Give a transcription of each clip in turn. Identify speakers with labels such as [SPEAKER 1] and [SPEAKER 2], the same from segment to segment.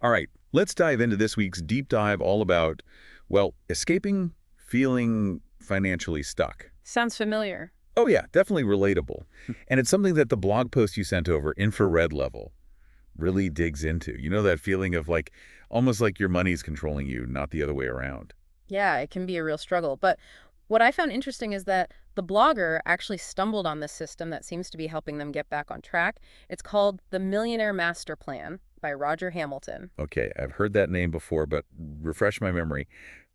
[SPEAKER 1] All right, let's dive into this week's deep dive all about, well, escaping feeling financially stuck.
[SPEAKER 2] Sounds familiar.
[SPEAKER 1] Oh yeah, definitely relatable. And it's something that the blog post you sent over, infrared level, really digs into. You know that feeling of like, almost like your money's controlling you, not the other way around.
[SPEAKER 2] Yeah, it can be a real struggle. But what I found interesting is that the blogger actually stumbled on this system that seems to be helping them get back on track. It's called the Millionaire Master Plan by Roger Hamilton.
[SPEAKER 1] Okay, I've heard that name before, but refresh my memory.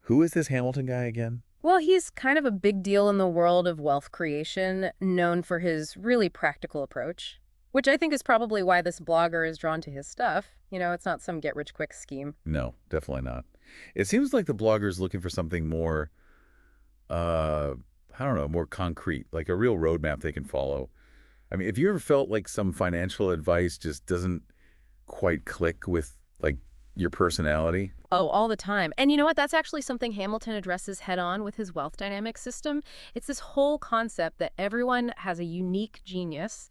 [SPEAKER 1] Who is this Hamilton guy again?
[SPEAKER 2] Well, he's kind of a big deal in the world of wealth creation, known for his really practical approach, which I think is probably why this blogger is drawn to his stuff. It's not some get-rich-quick scheme.
[SPEAKER 1] No, definitely not. It seems like the blogger's looking for something more, uh, I don't know, more concrete, like a real roadmap they can follow. I mean, have you ever felt like some financial advice just doesn't quite click with like your personality?
[SPEAKER 2] Oh, all the time. And you know what? That's actually something Hamilton addresses head on with his wealth dynamic system. It's this whole concept that everyone has a unique genius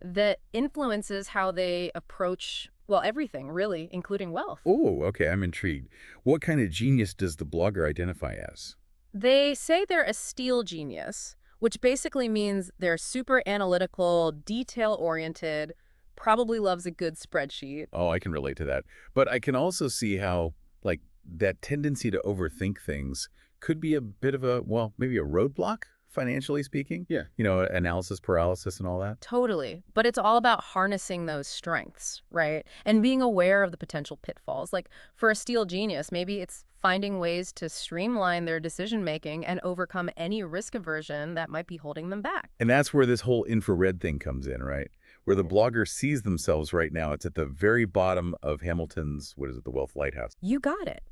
[SPEAKER 2] that influences how they approach, well, everything, really, including wealth.
[SPEAKER 1] Oh, okay, I'm intrigued. What kind of genius does the blogger identify as?
[SPEAKER 2] They say they're a steel genius, which basically means they're super analytical, detail-oriented, probably loves a good spreadsheet.
[SPEAKER 1] Oh, I can relate to that. But I can also see how, like, that tendency to overthink things could be a bit of a, well, maybe a roadblock, financially speaking. Yeah. You know, analysis paralysis and all that.
[SPEAKER 2] Totally. But it's all about harnessing those strengths, right? And being aware of the potential pitfalls. Like for a steel genius, maybe it's finding ways to streamline their decision making and overcome any risk aversion that might be holding them back.
[SPEAKER 1] And that's where this whole infrared thing comes in, right? Where the blogger sees themselves right now. It's at the very bottom of Hamilton's, what is it, the Wealth Lighthouse.
[SPEAKER 2] You got it.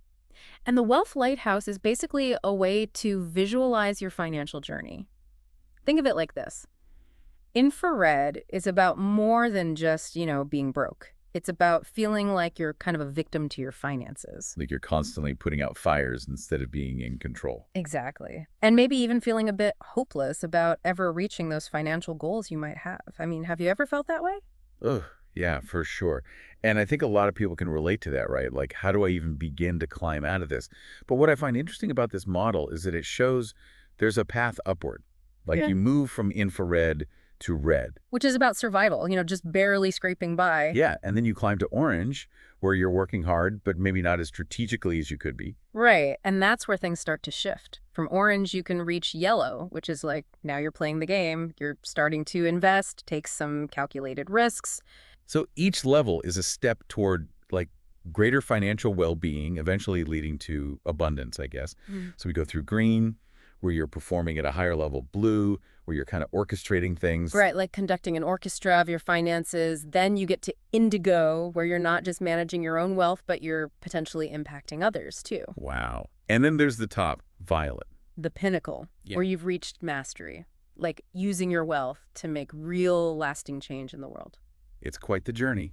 [SPEAKER 2] And the Wealth Lighthouse is basically a way to visualize your financial journey. Think of it like this. Infrared is about more than just, being broke. It's about feeling like you're kind of a victim to your finances.
[SPEAKER 1] Like you're constantly putting out fires instead of being in control.
[SPEAKER 2] Exactly. And maybe even feeling a bit hopeless about ever reaching those financial goals you might have. I mean, have you ever felt that way?
[SPEAKER 1] Ugh, yeah, for sure. And I think a lot of people can relate to that, right? Like, how do I even begin to climb out of this? But what I find interesting about this model is that it shows there's a path upward. Like
[SPEAKER 2] Yeah.
[SPEAKER 1] you move from infrared to red.
[SPEAKER 2] Which is about survival, just barely scraping by.
[SPEAKER 1] Yeah, and then you climb to orange, where you're working hard, but maybe not as strategically as you could be.
[SPEAKER 2] Right. And that's where things start to shift. From orange, you can reach yellow, which is like now you're playing the game. You're starting to invest, take some calculated risks.
[SPEAKER 1] So each level is a step toward like greater financial well-being, eventually leading to abundance, I guess.
[SPEAKER 2] Mm.
[SPEAKER 1] So we go through green, where you're performing at a higher level, blue, where you're kind of orchestrating things.
[SPEAKER 2] Right, like conducting an orchestra of your finances. Then you get to indigo, where you're not just managing your own wealth, but you're potentially impacting others too.
[SPEAKER 1] Wow. And then there's the top, violet.
[SPEAKER 2] The pinnacle,
[SPEAKER 1] Yeah.
[SPEAKER 2] where you've reached mastery, like using your wealth to make real lasting change in the world.
[SPEAKER 1] It's quite the journey.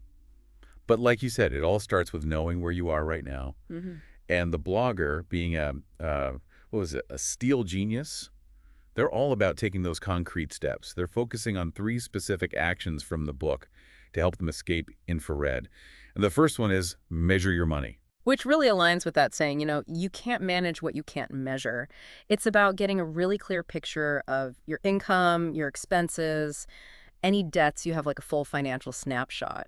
[SPEAKER 1] But like you said, it all starts with knowing where you are right now.
[SPEAKER 2] Hmm.
[SPEAKER 1] And the blogger being what was it, a steel genius? They're all about taking those concrete steps. They're focusing on 3 specific actions from the book to help them escape infrared. And the first one is measure your money.
[SPEAKER 2] Which really aligns with that saying, you can't manage what you can't measure. It's about getting a really clear picture of your income, your expenses, any debts, you have like a full financial snapshot.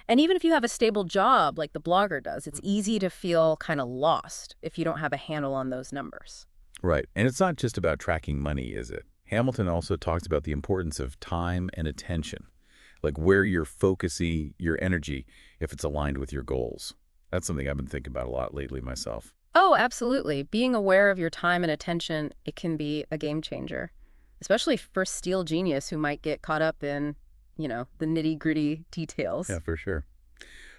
[SPEAKER 2] And even if you have a stable job like the blogger does, it's easy to feel kind of lost if you don't have a handle on those numbers.
[SPEAKER 1] Right. And it's not just about tracking money, is it? Hamilton also talks about the importance of time and attention, like where you're focusing your energy if it's aligned with your goals. That's something I've been thinking about a lot lately myself.
[SPEAKER 2] Oh, absolutely. Being aware of your time and attention, it can be a game changer, especially for steel genius who might get caught up in, the nitty-gritty details.
[SPEAKER 1] Yeah, for sure.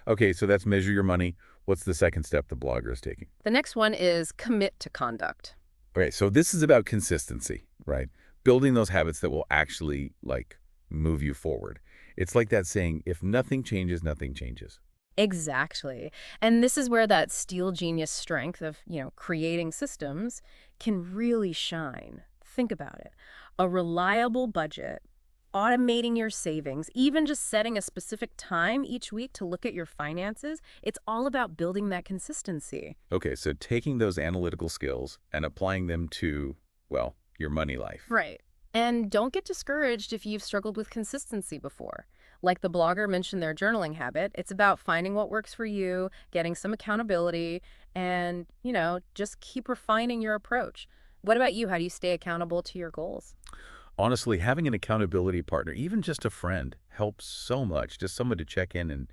[SPEAKER 1] Okay, so that's measure your money. What's the second step the blogger is taking?
[SPEAKER 2] The next one is commit to conduct.
[SPEAKER 1] Okay, so this is about consistency, right? Building those habits that will actually, like, move you forward. It's like that saying, if nothing changes, nothing changes.
[SPEAKER 2] Exactly. And this is where that steel genius strength of, creating systems can really shine. Think about it. A reliable budget, automating your savings, even just setting a specific time each week to look at your finances, it's all about building that consistency.
[SPEAKER 1] Okay, so taking those analytical skills and applying them to, well, your money life.
[SPEAKER 2] Right. And don't get discouraged if you've struggled with consistency before. Like the blogger mentioned their journaling habit, it's about finding what works for you, getting some accountability, and, just keep refining your approach. What about you? How do you stay accountable to your goals?
[SPEAKER 1] Honestly, having an accountability partner, even just a friend, helps so much. Just someone to check in and,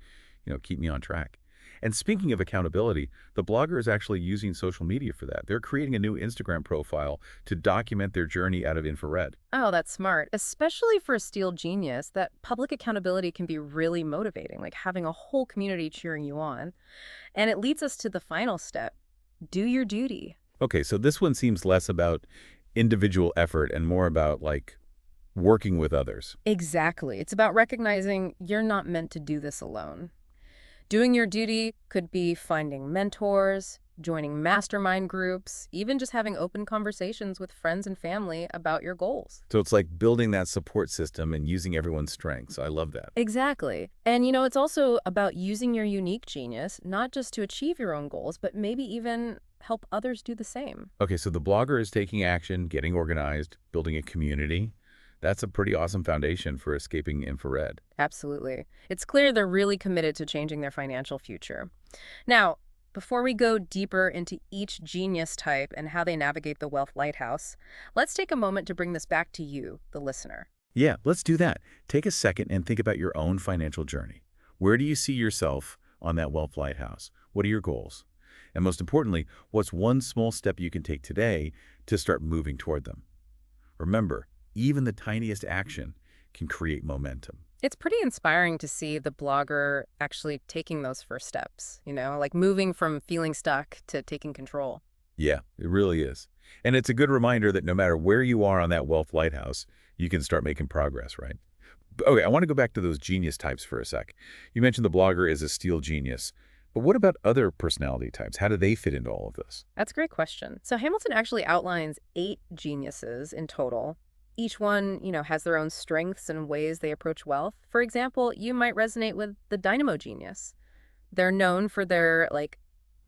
[SPEAKER 1] keep me on track. And speaking of accountability, the blogger is actually using social media for that. They're creating a new Instagram profile to document their journey out of infrared.
[SPEAKER 2] Oh, that's smart. Especially for a steel genius, that public accountability can be really motivating, like having a whole community cheering you on. And it leads us to the final step. Do your duty.
[SPEAKER 1] Okay, so this one seems less about individual effort and more about like working with others.
[SPEAKER 2] Exactly. It's about recognizing you're not meant to do this alone. Doing your duty could be finding mentors, joining mastermind groups, even just having open conversations with friends and family about your goals.
[SPEAKER 1] So it's like building that support system and using everyone's strengths. I love that.
[SPEAKER 2] Exactly. And it's also about using your unique genius, not just to achieve your own goals, but maybe even help others do the same.
[SPEAKER 1] Okay, so the blogger is taking action, getting organized, building a community. That's a pretty awesome foundation for escaping infrared.
[SPEAKER 2] Absolutely. It's clear they're really committed to changing their financial future. Now, before we go deeper into each genius type and how they navigate the wealth lighthouse, let's take a moment to bring this back to you, the listener.
[SPEAKER 1] Yeah, let's do that. Take a second and think about your own financial journey. Where do you see yourself on that wealth lighthouse? What are your goals? And most importantly, what's one small step you can take today to start moving toward them? Remember, even the tiniest action can create momentum.
[SPEAKER 2] It's pretty inspiring to see the blogger actually taking those first steps, like moving from feeling stuck to taking control.
[SPEAKER 1] Yeah, it really is. And it's a good reminder that no matter where you are on that wealth lighthouse, you can start making progress, right? Okay, I want to go back to those genius types for a sec. You mentioned the blogger is a steel genius. But what about other personality types? How do they fit into all of this?
[SPEAKER 2] That's a great question. So Hamilton actually outlines 8 geniuses in total. Each one, has their own strengths and ways they approach wealth. For example, you might resonate with the dynamo genius. They're known for their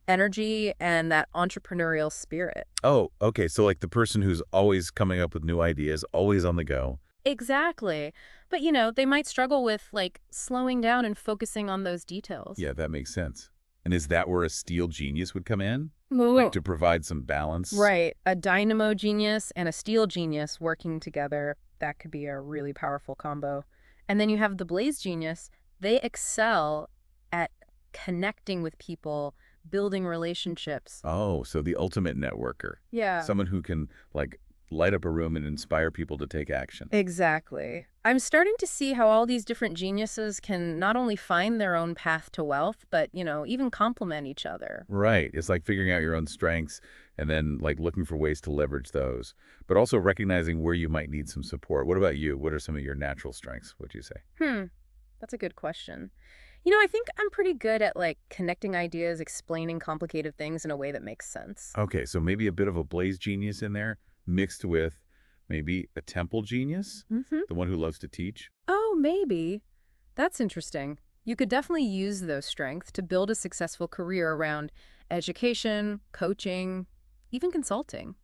[SPEAKER 2] energy and that entrepreneurial spirit.
[SPEAKER 1] Oh, okay. So like the person who's always coming up with new ideas, always on the go.
[SPEAKER 2] Exactly. But they might struggle with slowing down and focusing on those details.
[SPEAKER 1] Yeah, that makes sense. And is that where a steel genius would come in?
[SPEAKER 2] Well,
[SPEAKER 1] To provide some balance?
[SPEAKER 2] right. A dynamo genius and a steel genius working together, that could be a really powerful combo. And then you have the blaze genius. They excel at connecting with people, building relationships.
[SPEAKER 1] Oh, so the ultimate networker.
[SPEAKER 2] Yeah.
[SPEAKER 1] Someone who can light up a room and inspire people to take action.
[SPEAKER 2] Exactly. I'm starting to see how all these different geniuses can not only find their own path to wealth, but, even complement each other.
[SPEAKER 1] Right. It's like figuring out your own strengths and then looking for ways to leverage those, but also recognizing where you might need some support. What about you? What are some of your natural strengths, would you say?
[SPEAKER 2] That's a good question. I think I'm pretty good at connecting ideas, explaining complicated things in a way that makes sense.
[SPEAKER 1] Okay, so maybe a bit of a blaze genius in there mixed with maybe a temple genius,
[SPEAKER 2] Mm-hmm.
[SPEAKER 1] the one who loves to teach.
[SPEAKER 2] Oh, maybe. That's interesting. You could definitely use those strengths to build a successful career around education, coaching, even consulting.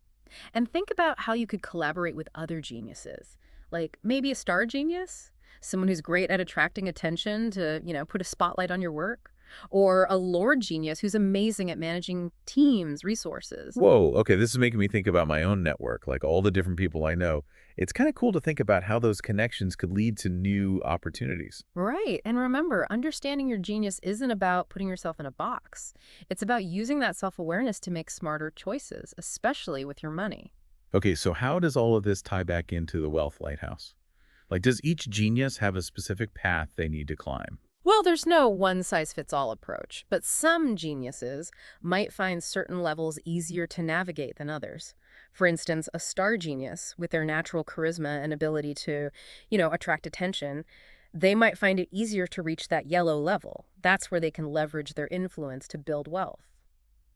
[SPEAKER 2] And think about how you could collaborate with other geniuses, like maybe a star genius, someone who's great at attracting attention to, put a spotlight on your work, or a lord genius who's amazing at managing teams, resources.
[SPEAKER 1] Whoa, okay, this is making me think about my own network, like all the different people I know. It's kind of cool to think about how those connections could lead to new opportunities.
[SPEAKER 2] Right. And remember, understanding your genius isn't about putting yourself in a box. It's about using that self-awareness to make smarter choices, especially with your money.
[SPEAKER 1] Okay, so how does all of this tie back into the wealth lighthouse? Does each genius have a specific path they need to climb?
[SPEAKER 2] Well, there's no one-size-fits-all approach, but some geniuses might find certain levels easier to navigate than others. For instance, a star genius, with their natural charisma and ability to, attract attention, they might find it easier to reach that yellow level. That's where they can leverage their influence to build wealth.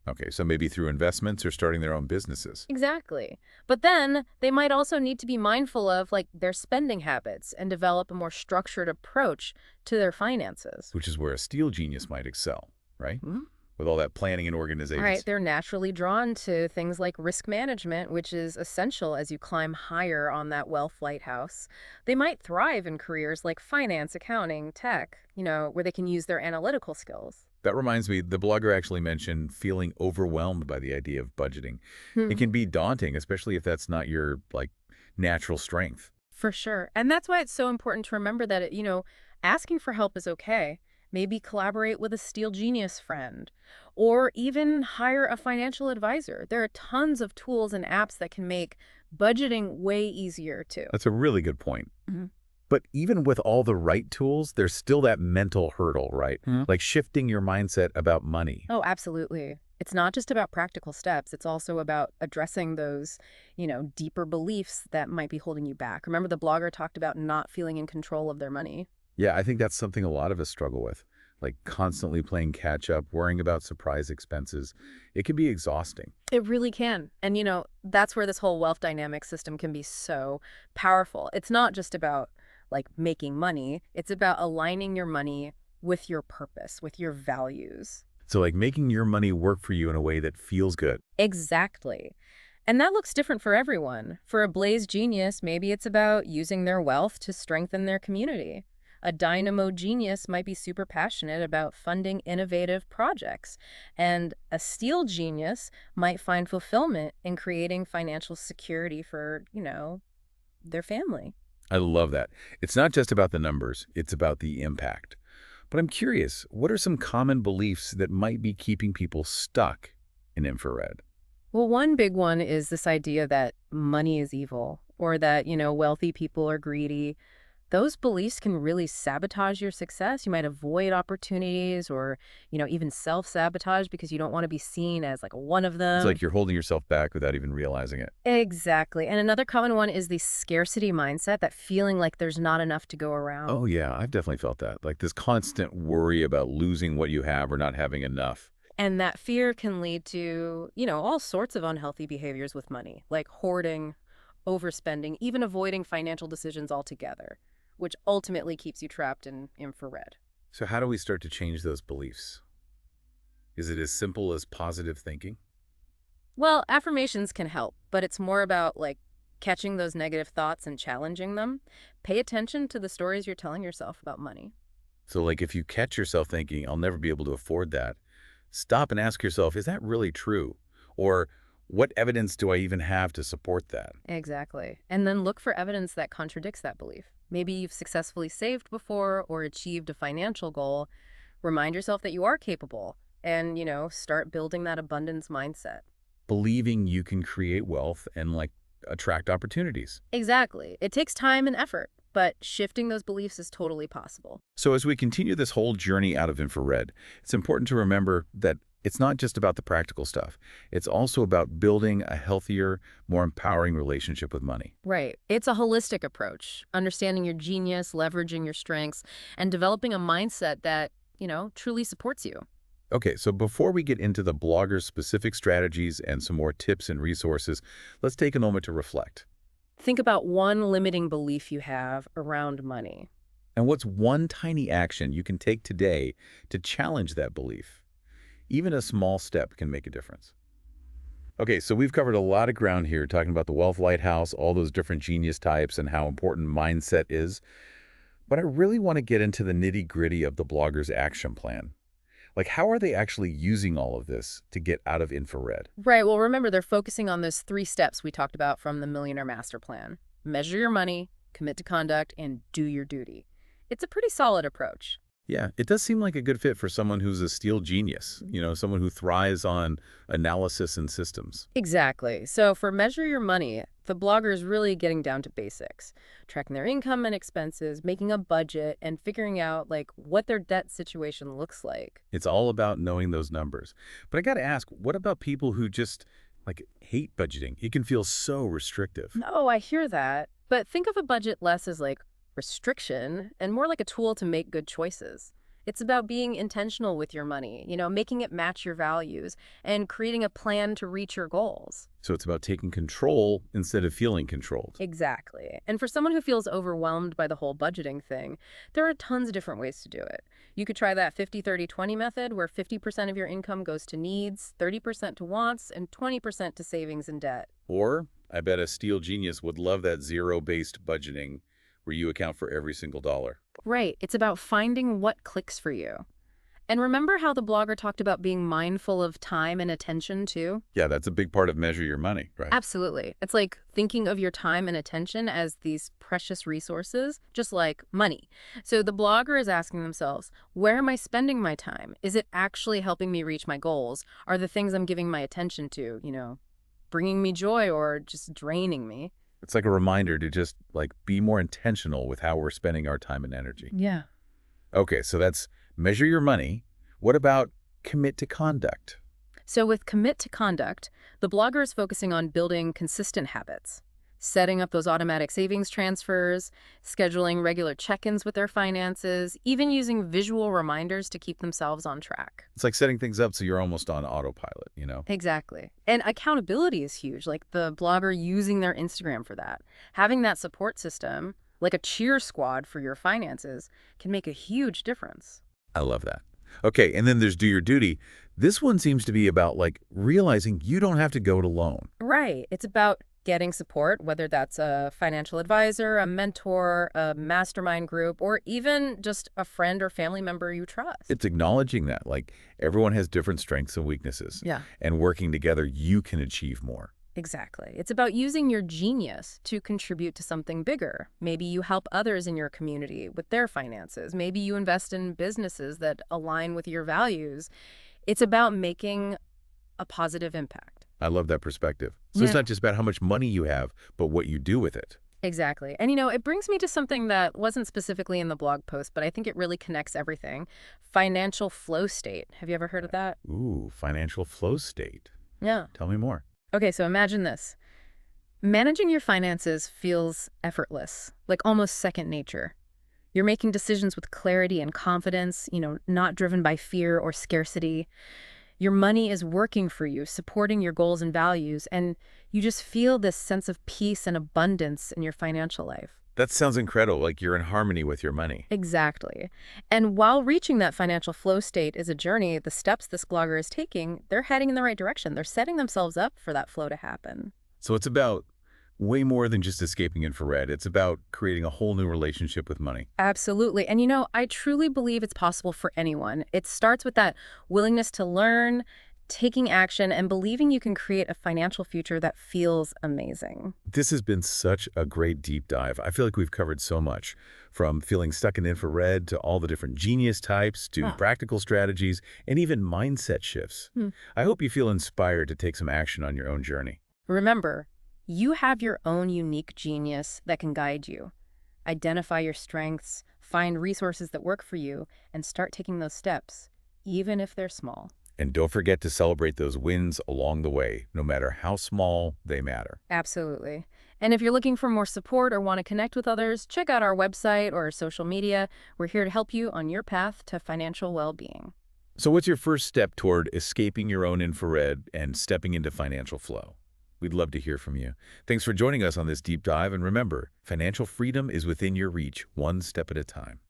[SPEAKER 1] Okay, so maybe through investments or starting their own businesses,
[SPEAKER 2] Exactly. But then they might also need to be mindful of like their spending habits and develop a more structured approach to their finances.
[SPEAKER 1] which is where a steel genius might excel, right?
[SPEAKER 2] Mhm.
[SPEAKER 1] With all that planning and
[SPEAKER 2] All right,
[SPEAKER 1] organizations.
[SPEAKER 2] they're naturally drawn to things like risk management, which is essential as you climb higher on that wealth lighthouse. They might thrive in careers like finance, accounting, tech, where they can use their analytical skills.
[SPEAKER 1] That reminds me, the blogger actually mentioned feeling overwhelmed by the idea of budgeting. It can be daunting, especially if that's not your, like, natural strength.
[SPEAKER 2] For sure. And that's why it's so important to remember that, asking for help is okay. Maybe collaborate with a steel genius friend or even hire a financial advisor. There are tons of tools and apps that can make budgeting way easier too.
[SPEAKER 1] That's a really good point.
[SPEAKER 2] Mhm.
[SPEAKER 1] But even with all the right tools, there's still that mental hurdle, right? Like shifting your mindset about money.
[SPEAKER 2] Oh, absolutely. It's not just about practical steps. It's also about addressing those, deeper beliefs that might be holding you back. Remember the blogger talked about not feeling in control of their money?
[SPEAKER 1] Yeah, I think that's something a lot of us struggle with, like constantly playing catch up, worrying about surprise expenses. It can be exhausting.
[SPEAKER 2] It really can. And, that's where this whole wealth dynamic system can be so powerful. It's not just about like making money, it's about aligning your money with your purpose, with your values.
[SPEAKER 1] So like making your money work for you in a way that feels good.
[SPEAKER 2] Exactly. And that looks different for everyone. For a Blaze genius, maybe it's about using their wealth to strengthen their community. A dynamo genius might be super passionate about funding innovative projects. And a steel genius might find fulfillment in creating financial security for, their family.
[SPEAKER 1] I love that. It's not just about the numbers, it's about the impact. But I'm curious, what are some common beliefs that might be keeping people stuck in infrared?
[SPEAKER 2] Well, one big one is this idea that money is evil or that, wealthy people are greedy. Those beliefs can really sabotage your success. You might avoid opportunities or, even self-sabotage because you don't want to be seen as like one of
[SPEAKER 1] It's like
[SPEAKER 2] them.
[SPEAKER 1] you're holding yourself back without even realizing it.
[SPEAKER 2] Exactly. And another common one is the scarcity mindset, that feeling like there's not enough to go around.
[SPEAKER 1] Oh, yeah, I've definitely felt that. Like this constant worry about losing what you have or not having enough.
[SPEAKER 2] And that fear can lead to, all sorts of unhealthy behaviors with money, like hoarding, overspending, even avoiding financial decisions altogether, which ultimately keeps you trapped in infrared.
[SPEAKER 1] So, how do we start to change those beliefs? Is it as simple as positive thinking?
[SPEAKER 2] Well, affirmations can help, but it's more about like catching those negative thoughts and challenging them. Pay attention to the stories you're telling yourself about money.
[SPEAKER 1] So, like if you catch yourself thinking, I'll never be able to afford that, stop and ask yourself, is that really true? Or what evidence do I even have to support that?
[SPEAKER 2] Exactly. And then look for evidence that contradicts that belief. Maybe you've successfully saved before or achieved a financial goal. Remind yourself that you are capable and, start building that abundance mindset.
[SPEAKER 1] Believing you can create wealth and like attract opportunities.
[SPEAKER 2] Exactly. It takes time and effort, but shifting those beliefs is totally possible.
[SPEAKER 1] So as we continue this whole journey out of infrared, it's important to remember that it's not just about the practical stuff. It's also about building a healthier, more empowering relationship with money.
[SPEAKER 2] Right. It's a holistic approach, understanding your genius, leveraging your strengths, and developing a mindset that, truly supports you.
[SPEAKER 1] Okay, so before we get into the blogger's specific strategies and some more tips and resources, let's take a moment to reflect.
[SPEAKER 2] Think about one limiting belief you have around money.
[SPEAKER 1] And what's one tiny action you can take today to challenge that belief? Even a small step can make a difference. Okay, so we've covered a lot of ground here talking about the Wealth Lighthouse, all those different genius types, and how important mindset is. But I really want to get into the nitty-gritty of the blogger's action plan. Like, how are they actually using all of this to get out of infrared?
[SPEAKER 2] Right. Well, remember, they're focusing on those 3 steps we talked about from the Millionaire Master Plan. Measure your money, commit to conduct, and do your duty. It's a pretty solid approach.
[SPEAKER 1] Yeah, it does seem like a good fit for someone who's a steel genius, someone who thrives on analysis and systems.
[SPEAKER 2] Exactly. So for Measure Your Money, the blogger is really getting down to basics, tracking their income and expenses, making a budget, and figuring out like what their debt situation looks like.
[SPEAKER 1] It's all about knowing those numbers. But I got to ask, what about people who just like hate budgeting? It can feel so restrictive.
[SPEAKER 2] Oh, I hear that. But think of a budget less as like restriction and more like a tool to make good choices. It's about being intentional with your money, making it match your values and creating a plan to reach your goals.
[SPEAKER 1] So it's about taking control instead of feeling controlled.
[SPEAKER 2] Exactly. And for someone who feels overwhelmed by the whole budgeting thing, there are tons of different ways to do it. You could try that 50/30/20 method where 50% of your income goes to needs, 30% to wants, and 20% to savings and debt.
[SPEAKER 1] Or I bet a steel genius would love that zero-based budgeting where you account for every single dollar.
[SPEAKER 2] Right. It's about finding what clicks for you. And remember how the blogger talked about being mindful of time and attention too?
[SPEAKER 1] Yeah, that's a big part of measure your money, right?
[SPEAKER 2] Absolutely. It's like thinking of your time and attention as these precious resources, just like money. So the blogger is asking themselves, where am I spending my time? Is it actually helping me reach my goals? Are the things I'm giving my attention to, bringing me joy or just draining me?
[SPEAKER 1] It's like a reminder to just be more intentional with how we're spending our time and energy.
[SPEAKER 2] Yeah.
[SPEAKER 1] Okay, so that's measure your money. What about commit to conduct?
[SPEAKER 2] So with commit to conduct, the blogger is focusing on building consistent habits, setting up those automatic savings transfers, scheduling regular check-ins with their finances, even using visual reminders to keep themselves on track.
[SPEAKER 1] It's like setting things up so you're almost on autopilot.
[SPEAKER 2] Exactly. And accountability is huge, like the blogger using their Instagram for that. Having that support system, like a cheer squad for your finances, can make a huge difference.
[SPEAKER 1] I love that. Okay, and then there's do your duty. This one seems to be about realizing you don't have to go it alone.
[SPEAKER 2] Right. It's about getting support, whether that's a financial advisor, a mentor, a mastermind group, or even just a friend or family member you trust.
[SPEAKER 1] It's acknowledging that everyone has different strengths and weaknesses.
[SPEAKER 2] Yeah.
[SPEAKER 1] And working together, you can achieve more.
[SPEAKER 2] Exactly. It's about using your genius to contribute to something bigger. Maybe you help others in your community with their finances. Maybe you invest in businesses that align with your values. It's about making a positive impact.
[SPEAKER 1] I love that perspective. So it's not just about how much money you have, but what you do with it.
[SPEAKER 2] Exactly. And it brings me to something that wasn't specifically in the blog post, but I think it really connects everything. Financial flow state. Have you ever heard of that?
[SPEAKER 1] Ooh, financial flow state.
[SPEAKER 2] Yeah.
[SPEAKER 1] Tell me more.
[SPEAKER 2] Okay, so imagine this. Managing your finances feels effortless, like almost second nature. You're making decisions with clarity and confidence, not driven by fear or scarcity. Your money is working for you, supporting your goals and values, and you just feel this sense of peace and abundance in your financial life.
[SPEAKER 1] That sounds incredible, like you're in harmony with your money.
[SPEAKER 2] Exactly. And while reaching that financial flow state is a journey, the steps this blogger is taking, they're heading in the right direction. They're setting themselves up for that flow to happen.
[SPEAKER 1] So it's about way more than just escaping infrared. It's about creating a whole new relationship with money.
[SPEAKER 2] Absolutely. And I truly believe it's possible for anyone. It starts with that willingness to learn, taking action, and believing you can create a financial future that feels amazing.
[SPEAKER 1] This has been such a great deep dive. I feel like we've covered so much, from feeling stuck in infrared to all the different genius types to practical strategies and even mindset shifts. I hope you feel inspired to take some action on your own journey.
[SPEAKER 2] Remember, you have your own unique genius that can guide you. Identify your strengths, find resources that work for you, and start taking those steps, even if they're small.
[SPEAKER 1] And don't forget to celebrate those wins along the way, no matter how small they matter.
[SPEAKER 2] Absolutely. And if you're looking for more support or want to connect with others, check out our website or social media. We're here to help you on your path to financial well-being.
[SPEAKER 1] So what's your first step toward escaping your own infrared and stepping into financial flow? We'd love to hear from you. Thanks for joining us on this deep dive. And remember, financial freedom is within your reach, one step at a time.